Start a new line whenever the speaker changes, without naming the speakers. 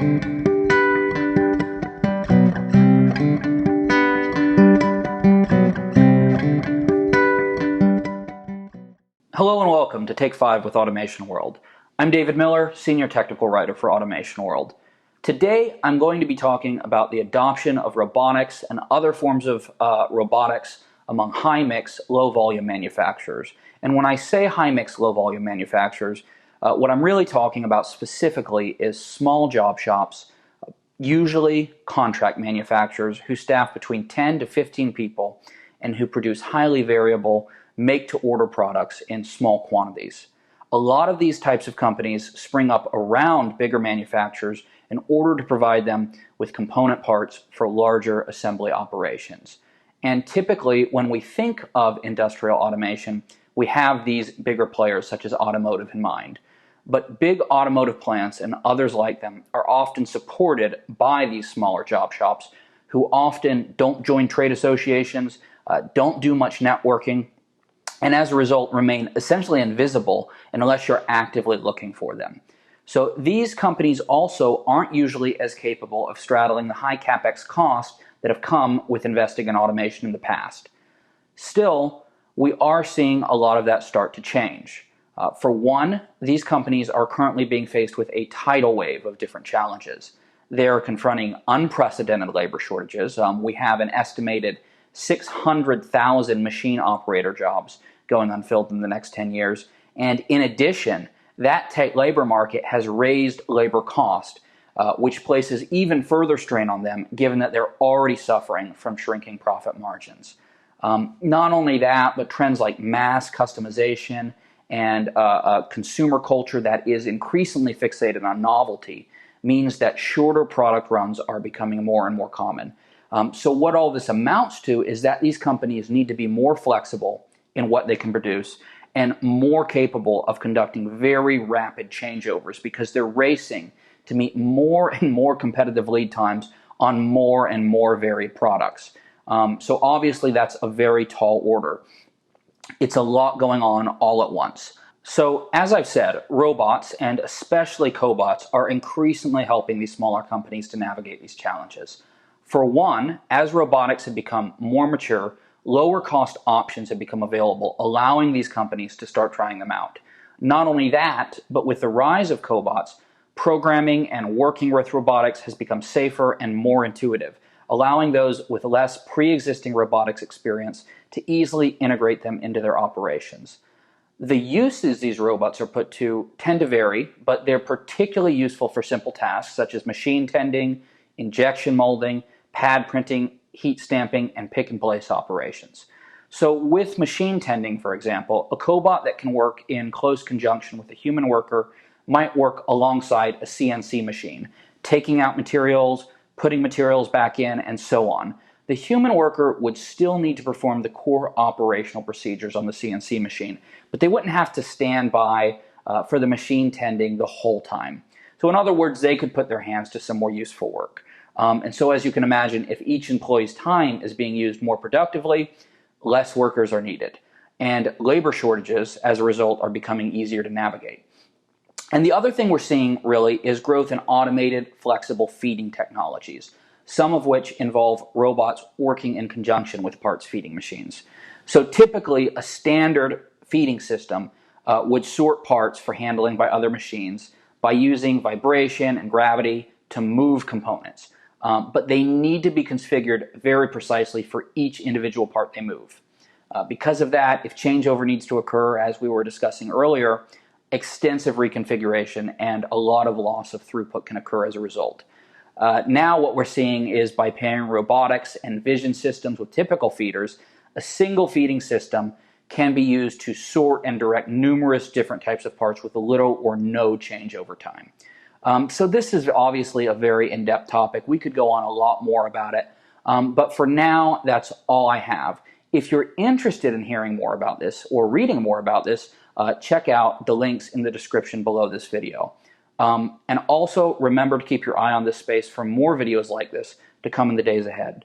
Hello and welcome to Take 5 with Automation World. I'm David Miller, Senior Technical Writer for Automation World. Today I'm going to be talking about the adoption of robotics and other forms of robotics among high-mix, low-volume manufacturers. And when I say high-mix, low-volume manufacturers, what I'm really talking about specifically is small job shops, usually contract manufacturers who staff between 10 to 15 people and who produce highly variable make-to-order products in small quantities. A lot of these types of companies spring up around bigger manufacturers in order to provide them with component parts for larger assembly operations. And typically, when we think of industrial automation, we have these bigger players such as automotive in mind. But big automotive plants and others like them are often supported by these smaller job shops who often don't join trade associations, don't do much networking, and as a result remain essentially invisible unless you're actively looking for them. So these companies also aren't usually as capable of straddling the high capex costs that have come with investing in automation in the past. Still, we are seeing a lot of that start to change. For one, these companies are currently being faced with a tidal wave of different challenges. They're confronting unprecedented labor shortages. We have an estimated 600,000 machine operator jobs going unfilled in the next 10 years. And in addition, that tight labor market has raised labor cost, which places even further strain on them given that they're already suffering from shrinking profit margins. Not only that, but trends like mass customization and a consumer culture that is increasingly fixated on novelty means that shorter product runs are becoming more and more common. So what all this amounts to is that these companies need to be more flexible in what they can produce and more capable of conducting very rapid changeovers because they're racing to meet more and more competitive lead times on more and more varied products. So obviously that's a very tall order. It's a lot going on all at once. So as I've said, robots and especially cobots are increasingly helping these smaller companies to navigate these challenges. For one, as robotics have become more mature, lower cost options have become available, allowing these companies to start trying them out. Not only that, but with the rise of cobots, programming and working with robotics has become safer and more intuitive, allowing those with less pre-existing robotics experience to easily integrate them into their operations. The uses these robots are put to tend to vary, but they're particularly useful for simple tasks such as machine tending, injection molding, pad printing, heat stamping, and pick and place operations. So with machine tending, for example, a cobot that can work in close conjunction with a human worker might work alongside a CNC machine, taking out materials, putting materials back in, and so on. The human worker would still need to perform the core operational procedures on the CNC machine, but they wouldn't have to stand by for the machine tending the whole time. So in other words, they could put their hands to some more useful work. And so as you can imagine, if each employee's time is being used more productively, less workers are needed. And labor shortages, as a result, are becoming easier to navigate. And the other thing we're seeing really is growth in automated, flexible feeding technologies, some of which involve robots working in conjunction with parts feeding machines. So typically, a standard feeding system would sort parts for handling by other machines by using vibration and gravity to move components. But they need to be configured very precisely for each individual part they move. Because of that, if changeover needs to occur, as we were discussing earlier, extensive reconfiguration and a lot of loss of throughput can occur as a result. Now what we're seeing is by pairing robotics and vision systems with typical feeders, a single feeding system can be used to sort and direct numerous different types of parts with a little or no changeover time. So this is obviously a very in-depth topic. We could go on a lot more about it, but for now, that's all I have. If you're interested in hearing more about this or reading more about this, check out the links in the description below this video. And also remember to keep your eye on this space for more videos like this to come in the days ahead.